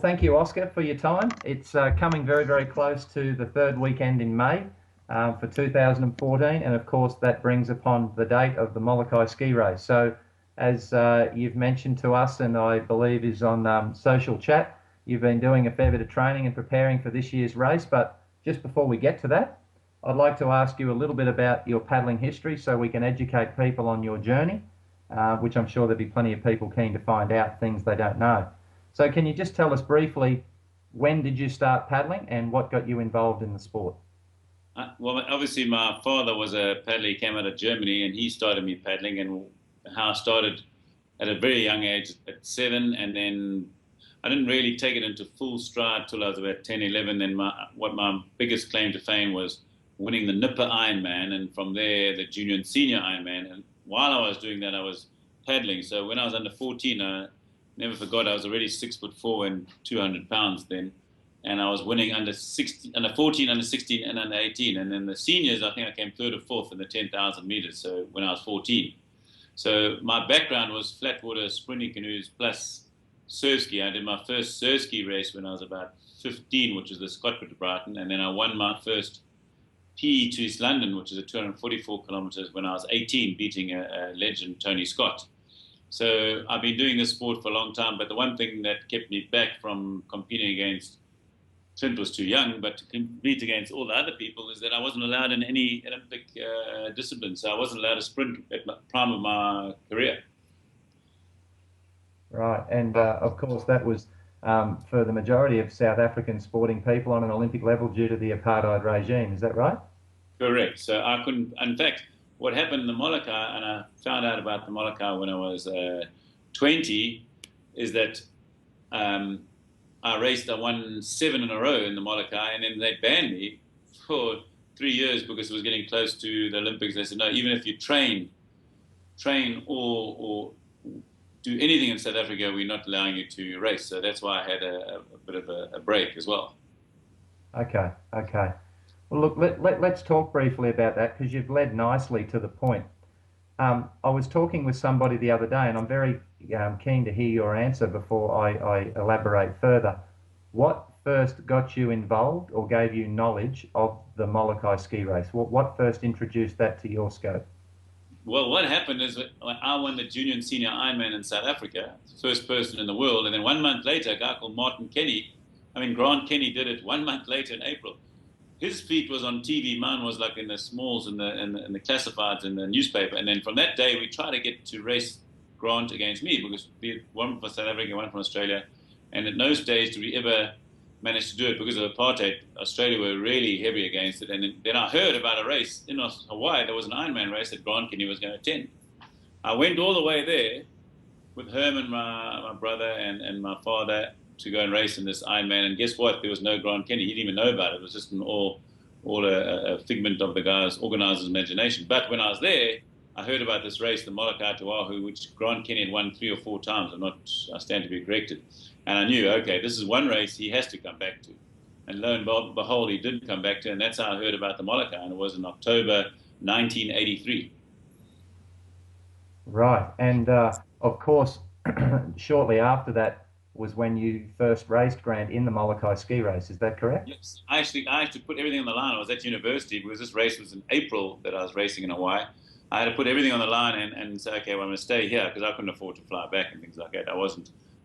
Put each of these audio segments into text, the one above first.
thank you, Oscar, for your time. It's coming very, very close to the third weekend in May for 2014, and of course that brings upon the date of the Molokai ski race. So, as you've mentioned to us, and I believe is on social chat, you've been doing a fair bit of training and preparing for this year's race. But just before we get to that, I'd like to ask you a little bit about your paddling history so we can educate people on your journey, which I'm sure there'll be plenty of people keen to find out things they don't know. So can you just tell us briefly, when did you start paddling and what got you involved in the sport? Well, obviously my father was a paddler. He came out of Germany and he started me paddling, and how I started at a very young age at 7, and then I didn't really take it into full stride till I was about 10, 11. Then my biggest claim to fame was winning the Nipper Ironman, and from there the junior and senior Ironman. And while I was doing that, I was paddling. So when I was under 14, I never forgot, I was already 6'4" and 200 pounds then, and I was winning under 14, under 16, and under 18. And then the seniors, I think I came third or fourth in the 10,000 meters. So when I was 14, so my background was flat water sprinting canoes plus surf ski. I did my first surf ski race when I was about 15, which was the Scotland to Brighton, and then I won my first PE to East London, which is a 244 kilometers, when I was 18, beating a legend, Tony Scott. So I've been doing this sport for a long time, but the one thing that kept me back from competing against, Clint was too young, but to compete against all the other people, is that I wasn't allowed in any Olympic discipline. So I wasn't allowed to sprint at the prime of my career. Right, and of course that was for the majority of South African sporting people on an Olympic level due to the apartheid regime. Is that right? Correct. So I couldn't, in fact, what happened in the Molokai, and I found out about the Molokai when I was 20, is that I won 7 in a row in the Molokai, and then they banned me for 3 years because it was getting close to the Olympics. They said, no, even if you train or do anything in South Africa, we're not allowing you to race. So that's why I had a bit of a break as well. Okay. Well, look, let's talk briefly about that, because you've led nicely to the point. I was talking with somebody the other day, and I'm very keen to hear your answer before I elaborate further. What first got you involved or gave you knowledge of the Molokai ski race? What first introduced that to your scope? Well, what happened is I won the junior and senior Ironman in South Africa, first person in the world, and then 1 month later, a guy called Grant Kenny did it 1 month later in April. His feat was on TV, mine was like in the smalls, in the classifieds in the newspaper. And then from that day, we tried to get to race Grant against me, because we had one from South Africa, one from Australia. And at no stage did we ever manage to do it because of apartheid. Australia were really heavy against it. And then I heard about a race in Hawaii. There was an Ironman race that Grant Kenny was going to attend. I went all the way there with Herman, my brother, and my father, to go and race in this Ironman. And guess what? There was no Grant Kenny. He didn't even know about it. It was just all a figment of the guy's organizer's imagination. But when I was there, I heard about this race, the Molokai to Oahu, which Grant Kenny had won 3 or 4 times. I stand to be corrected. And I knew, okay, this is one race he has to come back to. And lo and behold, he did come back to, and that's how I heard about the Molokai, and it was in October 1983. Right, and of course, shortly after that was when you first raced, Grant, in the Molokai ski race. Is that correct? Yes, I actually put everything on the line. I was at university because this race was in April that I was racing in Hawaii. I had to put everything on the line and say, okay, well, I'm going to stay here because I couldn't afford to fly back and things like that.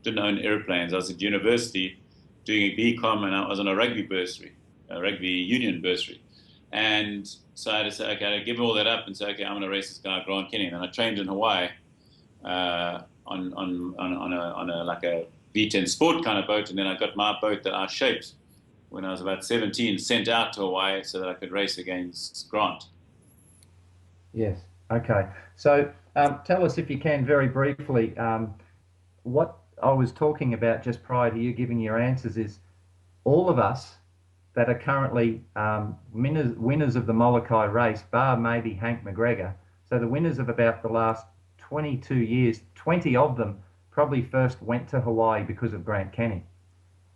Didn't own airplanes. I was at university doing a BCom, and I was on a rugby bursary, a rugby union bursary. And so I had to say, okay, I give all that up and say, okay, I'm going to race this guy, Grant Kenny. And I trained in Hawaii on a like a V10 sport kind of boat, and then I got my boat that I shaped when I was about 17, sent out to Hawaii so that I could race against Grant. Yes. Okay. So tell us, if you can, very briefly, what I was talking about just prior to you giving your answers is all of us that are currently winners of the Molokai race, bar maybe Hank McGregor. So the winners of about the last 22 years, 20 of them probably first went to Hawaii because of Grant Kenny.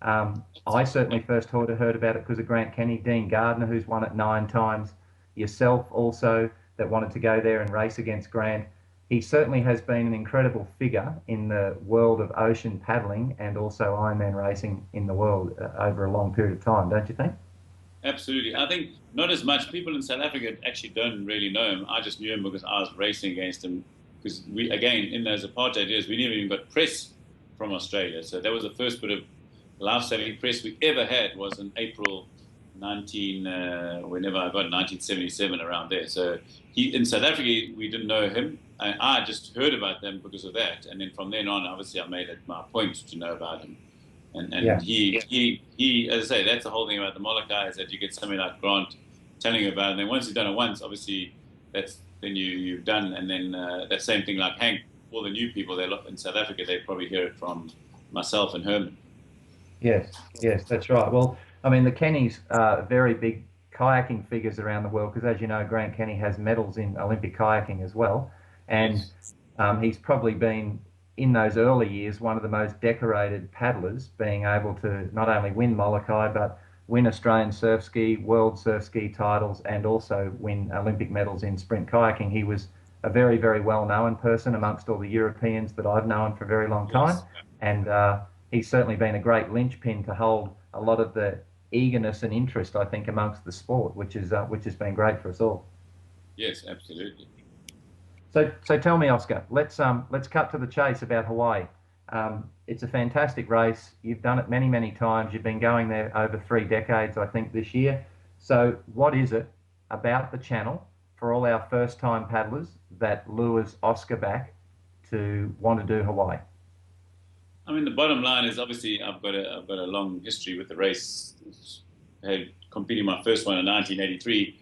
I certainly first heard about it because of Grant Kenny. Dean Gardner, who's won it 9 times. Yourself also, that wanted to go there and race against Grant. he certainly has been an incredible figure in the world of ocean paddling and also Ironman racing in the world over a long period of time, don't you think? Absolutely. I think not as much. People in South Africa actually don't really know him. I just knew him because I was racing against him. Because we, again, in those apartheid years, we never even got press from Australia. So that was the first bit of life-saving press we ever had was in April 19, whenever I got 1977 around there. So in South Africa, we didn't know him. I just heard about them because of that. And then from then on, obviously, I made it my point to know about him. And Yeah. he, as I say, that's the whole thing about the Molokai is that you get somebody like Grant telling you about it. And then once you've done it once, obviously, then you've done. And then that same thing like Hank, all the new people they in South Africa, they probably hear it from myself and Herman. Yes, yes, that's right. Well, I mean, the Kennys are very big kayaking figures around the world because, as you know, Grant Kenny has medals in Olympic kayaking as well. And Yes. he's probably been, in those early years, one of the most decorated paddlers, being able to not only win Molokai, but win Australian surf ski, world surf ski titles, and also win Olympic medals in sprint kayaking. He was a very, very well-known person amongst all the Europeans that I've known for a very long time. Yes. And he's certainly been a great linchpin to hold a lot of the eagerness and interest, I think, amongst the sport, which has been great for us all. Yes, absolutely. So tell me, Oscar, let's cut to the chase about Hawaii. It's a fantastic race. You've done it many, many times. You've been going there over 3 decades, I think, this year. So what is it about the channel for all our first-time paddlers that lures Oscar back to want to do Hawaii? I mean, the bottom line is obviously I've got a long history with the race. I had competing my first one in 1983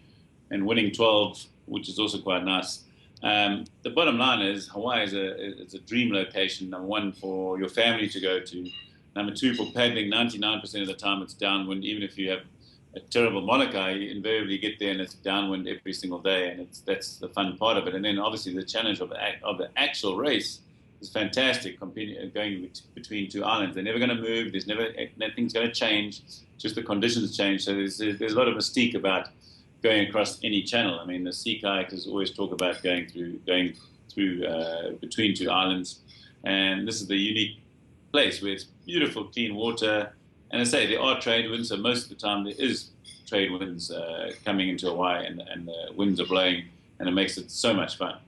and winning 12, which is also quite nice. The bottom line is Hawaii is a dream location. Number one, for your family to go to. Number two, for paddling. 99% of the time it's downwind. Even if you have a terrible Molokai, you invariably get there and it's downwind every single day, and that's the fun part of it. And then obviously the challenge of the actual race is fantastic. Competing, going between two islands, they're never going to move. Nothing's going to change. Just the conditions change. So there's a lot of mystique about going across any channel. I mean, the sea kayakers always talk about going through between two islands, and this is the unique place where it's beautiful, clean water. And I say there are trade winds, so most of the time there is trade winds coming into Hawaii, and the winds are blowing, and it makes it so much fun.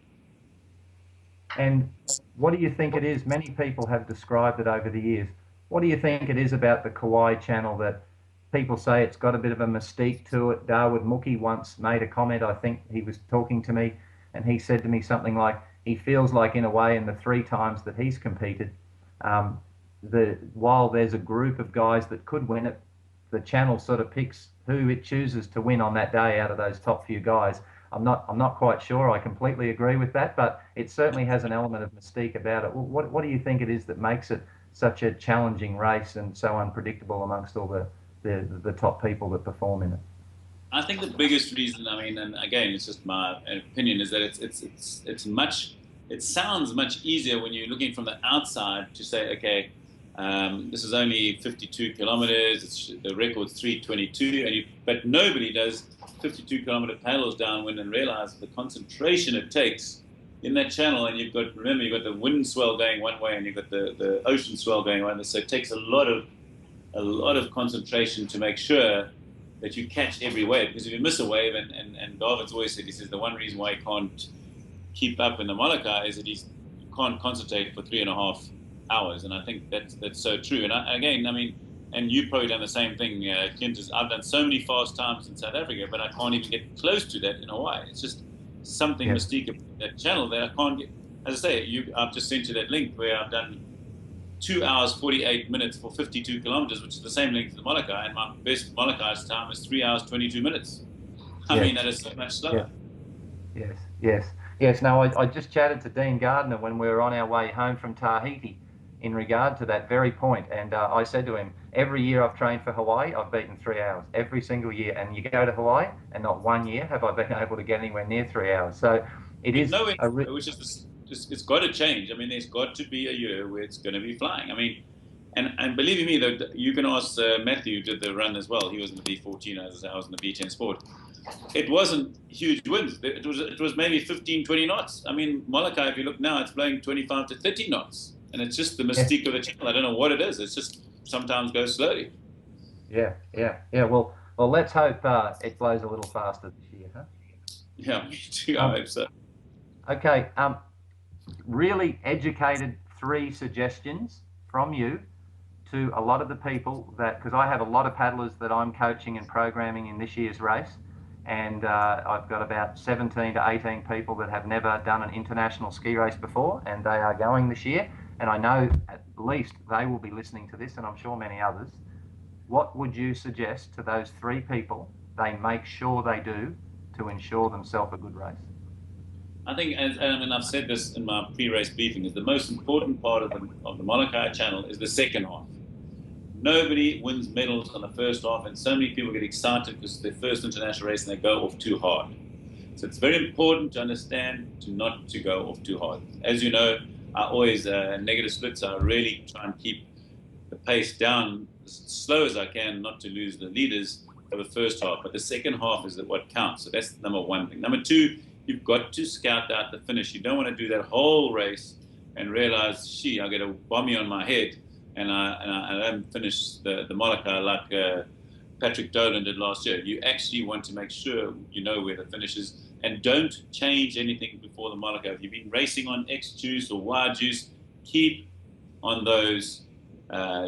And what do you think it is? Many people have described it over the years. What do you think it is about the Kauai Channel that people say it's got a bit of a mystique to it? Darwood Mookie once made a comment. I think he was talking to me, and he said to me something like, he feels like, in a way, in the 3 times that he's competed, while there's a group of guys that could win it, the channel sort of picks who it chooses to win on that day out of those top few guys. I'm not quite sure I completely agree with that, but it certainly has an element of mystique about it. What do you think it is that makes it such a challenging race and so unpredictable amongst all the top people that perform in it? I think the biggest reason, I mean, and again, it's just my opinion, is that it sounds much easier when you're looking from the outside to say, okay, this is only 52 kilometers. The record's 3:22, but nobody does 52-kilometer paddles downwind and realize the concentration it takes in that channel. And you've got the wind swell going one way, and you've got the ocean swell going one way. So it takes a lot of concentration to make sure that you catch every wave. Because if you miss a wave, and David's always said, he says the one reason why he can't keep up in the Molokai is that he can't concentrate for 3.5 hours. And I think that's so true. And again, I mean, and you've probably done the same thing, Clint. I've done so many fast times in South Africa, but I can't even get close to that in Hawaii. It's just something mystique about that channel that I can't get. As I say, I've just sent you that link where I've done 2 hours 48 minutes for 52 kilometers, which is the same length as the Molokai, and my best Molokai's time is 3 hours 22 minutes. I mean, that is so much slower. Yes. No, I just chatted to Dean Gardner when we were on our way home from Tahiti in regard to that very point, and I said to him, every year I've trained for Hawaii, I've beaten 3 hours every single year, and you go to Hawaii, and not one year have I been able to get anywhere near 3 hours. So it is which is it's got to change. I mean, there's got to be a year where it's going to be flying. I mean, and believe me, though, you can ask Matthew, who did the run as well. He was in the B14, as I was in the B10 Sport. it wasn't huge winds. It was maybe 15, 20 knots. I mean, Molokai, if you look now, it's blowing 25 to 30 knots. And it's just the Yeah, mystique of the channel. I don't know what it is. It's just sometimes goes slowly. yeah. Well, let's hope it blows a little faster this year, huh? Yeah, me too. I Um, hope so. okay. Really educated three suggestions from you to a lot of the people that, because I have a lot of paddlers that I'm coaching and programming in this year's race, and I've got about 17 to 18 people that have never done an international ski race before, and they are going this year, and I know at least they will be listening to this, and I'm sure many others. What would you suggest to those three people they make sure they do to ensure themselves a good race? I think, and I mean, I've said this in my pre-race briefing, is the most important part of the Molokai Channel is the second half. Nobody wins medals on the first half, and so many people get excited because it's their first international race and they go off too hard. So it's very important to understand not to go off too hard. As you know, I always negative splits. I really try and keep the pace down as slow as I can, not to lose the leaders for the first half. But the second half is what counts. So that's number one thing. Number two, you've got to scout out the finish. You don't want to do that whole race and realize, gee, I get a bombie on my head and I don't finish the Molokai like Patrick Dolan did last year. You actually want to make sure you know where the finish is, and don't change anything before the Molokai. If you've been racing on X juice or Y juice, keep on those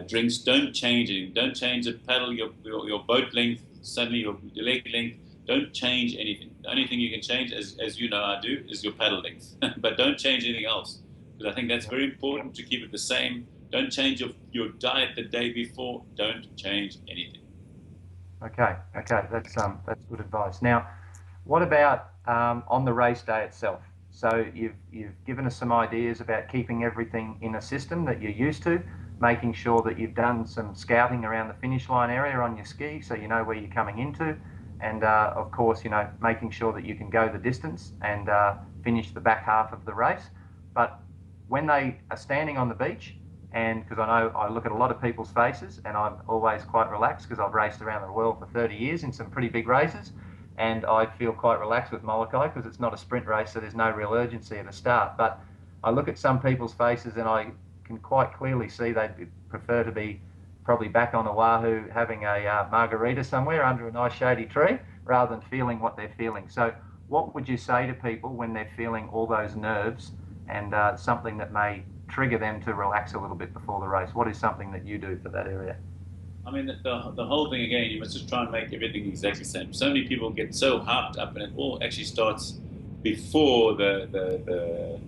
drinks. Don't change anything. Don't change the paddle, your boat length, suddenly your leg length. Don't change anything. The only thing you can change, as you know I do, is your paddle length. But don't change anything else, because I think that's very important to keep it the same. Don't change your diet the day before. Don't change anything. Okay, that's good advice. Now, what about on the race day itself? So you've given us some ideas about keeping everything in a system that you're used to, making sure that you've done some scouting around the finish line area on your ski, so you know where you're coming into, and of course, making sure that you can go the distance and finish the back half of the race. But when they are standing on the beach, and because I know I look at a lot of people's faces, and I'm always quite relaxed because I've raced around the world for 30 years in some pretty big races, and I feel quite relaxed with Molokai because it's not a sprint race, so there's no real urgency at the start. But I look at some people's faces and I can quite clearly see they'd prefer to be probably back on Oahu having a margarita somewhere under a nice shady tree rather than feeling what they're feeling. So what would you say to people when they're feeling all those nerves and something that may trigger them to relax a little bit before the race? What is something that you do for that area? I mean, the whole thing again, you must just try and make everything exactly the same. So many people get so hyped up, and it all actually starts before before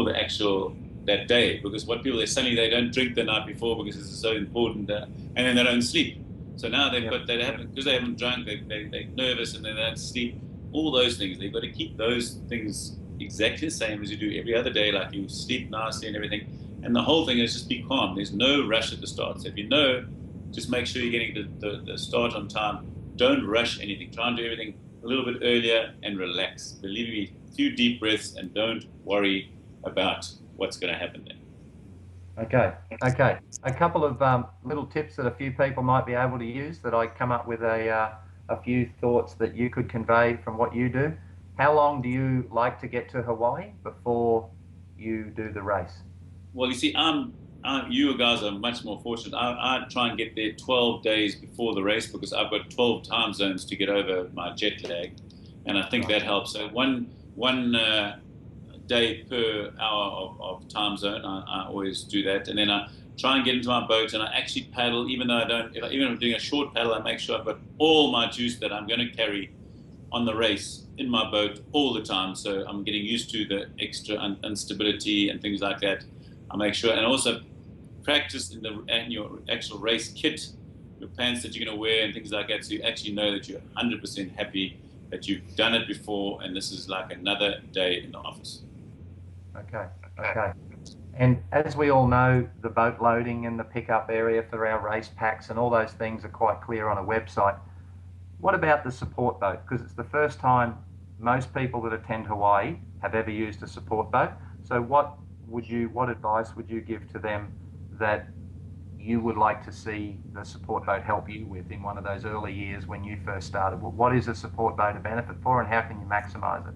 the actual that day. Because what people suddenly they don't drink the night before because it's so important, and then they don't sleep. So now they haven't, because they haven't drunk, they're nervous and they don't sleep. All those things, they've got to keep those things exactly the same as you do every other day. Like you sleep nicely and everything. And the whole thing is just be calm. There's no rush at the start. So if you know, just make sure you're getting the start on time. Don't rush anything. Try and do everything a little bit earlier and relax. Believe me, a few deep breaths and don't worry about what's going to happen there. Okay. A couple of little tips that a few people might be able to use that I come up with a few thoughts that you could convey from what you do. How long do you like to get to Hawaii before you do the race? Well, you see, you guys are much more fortunate. I try and get there 12 days before the race because I've got 12 time zones to get over my jet lag, and I think that helps. So one day per hour of time zone, I always do that, and then I try and get into my boat and I actually paddle. Even though I don't, even if I'm doing a short paddle, I make sure I've got all my juice that I'm going to carry on the race in my boat all the time. So I'm getting used to the extra instability and things like that. I make sure, and also practice in your actual race kit, your pants that you're going to wear and things like that, so you actually know that you're 100% happy that you've done it before and this is like another day in the office. Okay. And as we all know, the boat loading and the pickup area for our race packs and all those things are quite clear on a website. What about the support boat? Because it's the first time most people that attend Hawaii have ever used a support boat. So what advice would you give to them that you would like to see the support boat help you with in one of those early years when you first started? What is a support boat a benefit for, and how can you maximise it?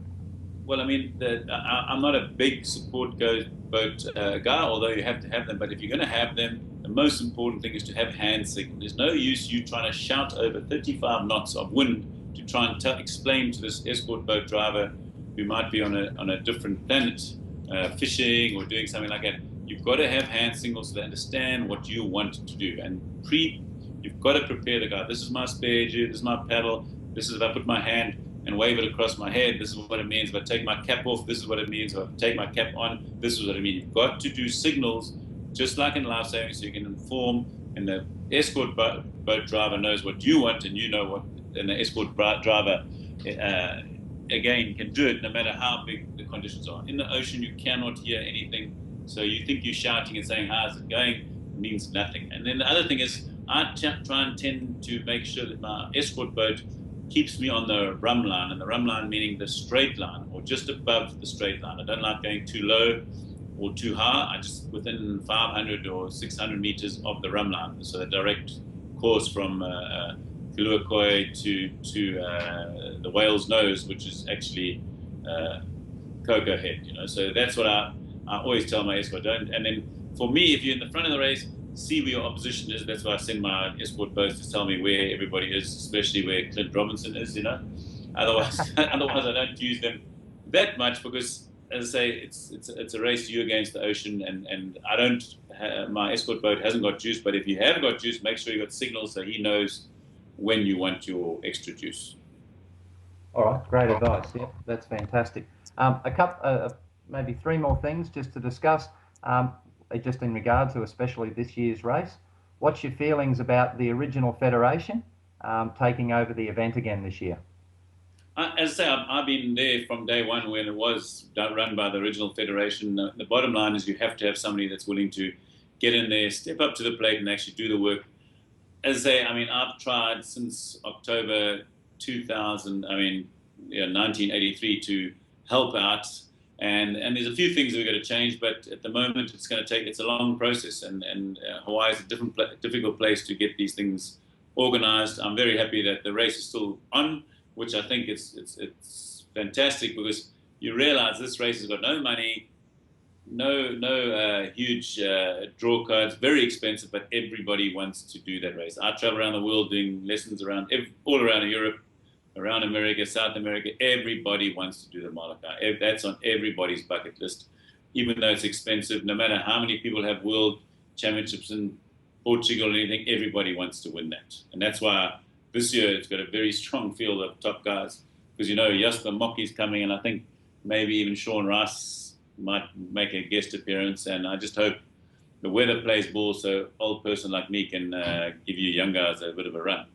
Well, I mean, I'm not a big boat guy, although you have to have them. But if you're going to have them, the most important thing is to have hand signal. There's no use you trying to shout over 35 knots of wind to try and explain to this escort boat driver who might be on a different planet, fishing or doing something like that. You've got to have hand signals so they understand what you want to do. And you've got to prepare the guy. This is my spare jib, this is my paddle, this is if I put my hand and wave it across my head, this is what it means. If I take my cap off, this is what it means. If I take my cap on, this is what it means. You've got to do signals just like in lifesaving so you can inform, and the escort boat driver knows what you want, and you know what, and the escort driver again can do it no matter how big the conditions are. In the ocean, you cannot hear anything, so you think you're shouting and saying, how's it going? It means nothing. And then the other thing is, I try and tend to make sure that my escort boat keeps me on the rum line, and the rum line meaning the straight line or just above the straight line. I don't like going too low or too high. I just within 500 or 600 meters of the rum line, so the direct course from Kaluakoi to the whale's nose, which is actually Cocoa Head. So that's what I always tell my escort. And then for me, if you're in the front of the race, see where your opposition is. That's why I send my escort boats to tell me where everybody is, especially where Clint Robinson is. Otherwise I don't use them that much because, as I say, it's a race you against the ocean, and I don't. My escort boat hasn't got juice, but if you have got juice, make sure you got signals so he knows when you want your extra juice. All right, great advice. Yeah, that's fantastic. A couple, maybe three more things just to discuss. Just in regard to especially this year's race, what's your feelings about the original federation taking over the event again this year? As I say, I've been there from day one when it was run by the original federation. The bottom line is you have to have somebody that's willing to get in there, step up to the plate and actually do the work. As I say, I've tried since October 1983 to help out. And there's a few things we've got to change, but at the moment it's a long process, and Hawaii is a difficult place to get these things organized. I'm very happy that the race is still on, which I think it's fantastic because you realize this race has got no money, no huge draw cards, very expensive, but everybody wants to do that race. I travel around the world doing lessons all around Europe, around America, South America. Everybody wants to do the Molokai. That's on everybody's bucket list, even though it's expensive. No matter how many people have world championships in Portugal or anything, everybody wants to win that. And that's why this year it's got a very strong field of top guys, because Jasper Mockey's coming, and I think maybe even Sean Rice might make a guest appearance. And I just hope the weather plays ball so an old person like me can give you young guys a bit of a run.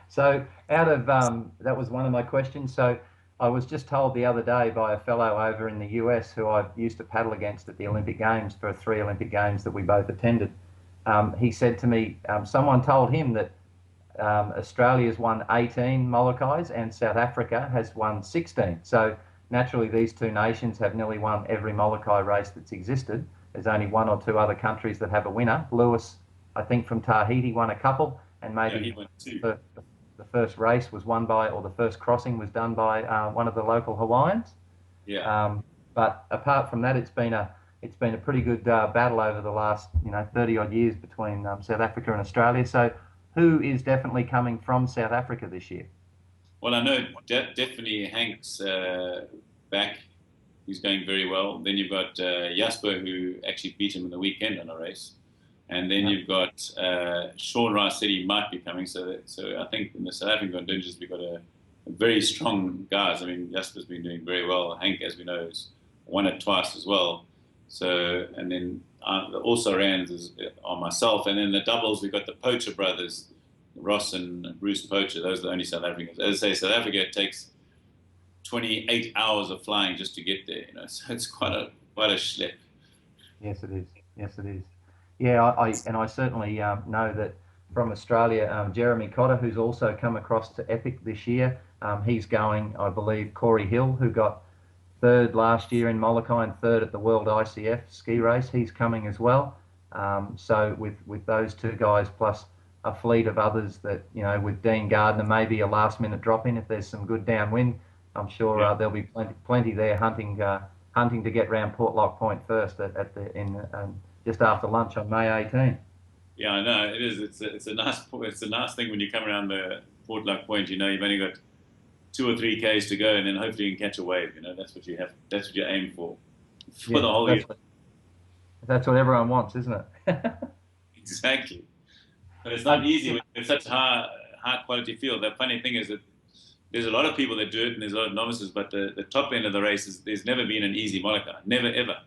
So that was one of my questions. So I was just told the other day by a fellow over in the US who I used to paddle against at the Olympic Games for 3 Olympic Games that we both attended. He said to me, someone told him that Australia's won 18 Molokais and South Africa has won 16. So naturally these two nations have nearly won every Molokai race that's existed. There's only one or two other countries that have a winner. Lewis, I think from Tahiti, won a couple, and maybe the first race was won by, or the first crossing was done by one of the local Hawaiians. Yeah. But apart from that, it's been a pretty good battle over the last 30 odd years between South Africa and Australia. So who is definitely coming from South Africa this year? Well, I know definitely Hank's back. He's going very well. Then you've got Jasper, who actually beat him in the weekend on a race. And then you've got Sean Rice said he might be coming. So I think in the South African contingents, we've got a very strong guys. Jasper's been doing very well. Hank, as we know, has won it twice as well. So, and then the also rans are myself. And then the doubles, we've got the Poacher brothers, Ross and Bruce Poacher. Those are the only South Africans. As I say, South Africa takes 28 hours of flying just to get there. So it's quite a schlep. Yes, it is. Yes, it is. Yeah, I certainly know that from Australia, Jeremy Cotter, who's also come across to Epic this year, he's going, I believe, Corey Hill, who got third last year in Molokai and third at the World ICF ski race, he's coming as well. So with those two guys plus a fleet of others that, with Dean Gardner, maybe a last minute drop in if there's some good downwind, I'm sure Yeah. there'll be plenty there hunting to get round Portlock Point first just after lunch on May 18. Yeah, I know it is. It's a nice thing when you come around the Portlock Point. You've only got 2 or 3 Ks to go, and then hopefully you can catch a wave. That's what you have. That's what you aim for the Yeah, whole year. that's what everyone wants, isn't it? Exactly. But it's not easy. It's such high quality field. The funny thing is that there's a lot of people that do it, and there's a lot of novices. But the top end of the race there's never been an easy Molokai. Never ever.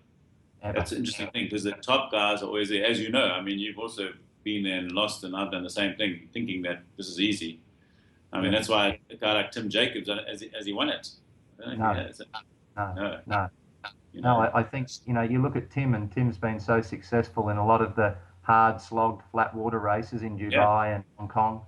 That's an interesting thing because the top guys are always there. As you know, I mean, you've also been there and lost, and I've done the same thing, thinking that this is easy. I mean, that's why a guy like Tim Jacobs, as he won it. No. I think, you look at Tim, and Tim's been so successful in a lot of the hard slogged flat water races in Dubai and Hong Kong.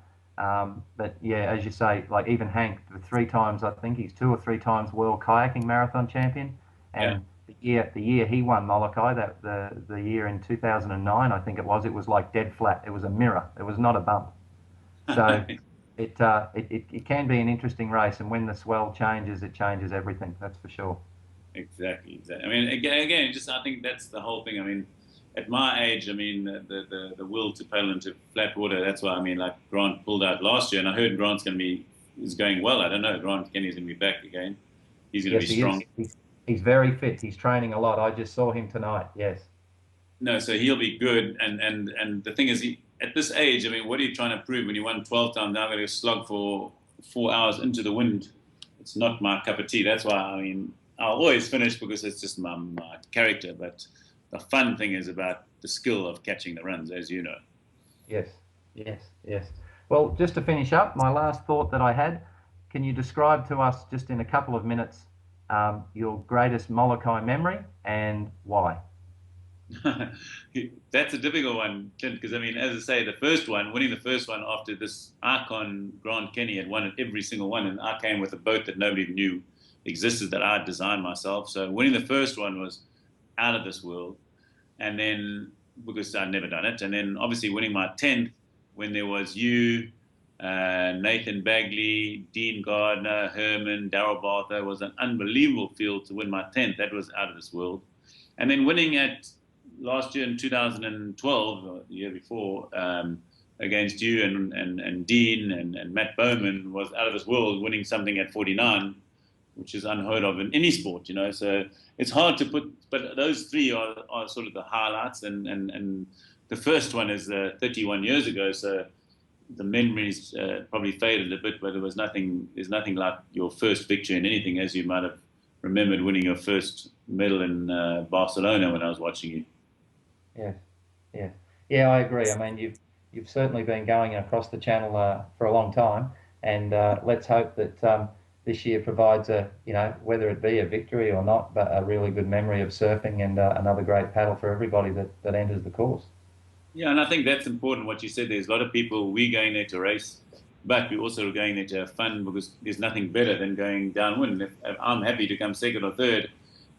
But yeah, as you say, like even Hank, the 3 times, I think he's 2 or 3 times world kayaking marathon champion. And the year he won Molokai, the year in 2009, I think it was like dead flat. It was a mirror. It was not a bump. So it can be an interesting race, and when the swell changes, it changes everything. That's for sure. Exactly. I mean, again, just I think that's the whole thing. I mean, at my age, I mean, the will to paddle into flat water. That's why I mean, like Grant pulled out last year, and I heard Grant's is going well. I don't know. Grant Kenny's going to be back again. He's going to be strong. He's very fit. He's training a lot. I just saw him tonight. Yes. No, so he'll be good. And the thing is, at this age, I mean, what are you trying to prove when you won 12 times? Now going to slog for 4 hours into the wind. It's not my cup of tea. That's why I mean, I'll always finish because it's just my character. But the fun thing is about the skill of catching the runs, as you know. Yes. Well, just to finish up, my last thought that I had, can you describe to us just in a couple of minutes your greatest Molokai memory and why? That's a difficult one, Clint, because I mean, as I say, winning the first one after this icon, Grant Kenny, had won it every single one, and I came with a boat that nobody knew existed that I had designed myself. So winning the first one was out of this world, and then because I'd never done it, and then obviously winning my 10th when there was you, Nathan Bagley, Dean Gardner, Herman, Darryl Bartha, was an unbelievable field to win my 10th. That was out of this world, and then winning at last year in 2012, or the year before, against you and Dean and Matt Bowman was out of this world, winning something at 49, which is unheard of in any sport, So it's hard to put, but those three are sort of the highlights. And the first one is 31 years ago, so the memories probably faded a bit, but there's nothing like your first victory in anything, as you might have remembered winning your first medal in Barcelona when I was watching you. Yeah, I agree. I mean, you've certainly been going across the channel for a long time, and let's hope that this year provides whether it be a victory or not, but a really good memory of surfing and another great paddle for everybody that enters the course. Yeah, and I think that's important what you said. There's a lot of people, we're going there to race, but we're also going there to have fun because there's nothing better than going downwind. If I'm happy to come second or third.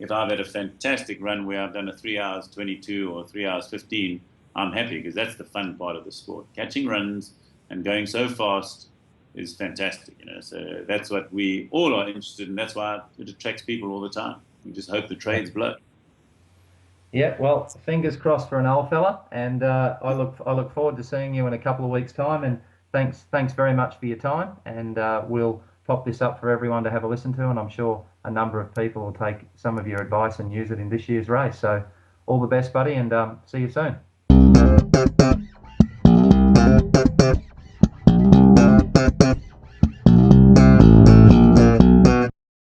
If I've had a fantastic run where I've done a 3 hours 22 or 3 hours 15, I'm happy because that's the fun part of the sport. Catching runs and going so fast is fantastic, So that's what we all are interested in. That's why it attracts people all the time. We just hope the trades blow. Yeah, well, fingers crossed for an old fella, and I look forward to seeing you in a couple of weeks' time. And thanks very much for your time, and we'll pop this up for everyone to have a listen to, and I'm sure a number of people will take some of your advice and use it in this year's race. So all the best, buddy, and see you soon.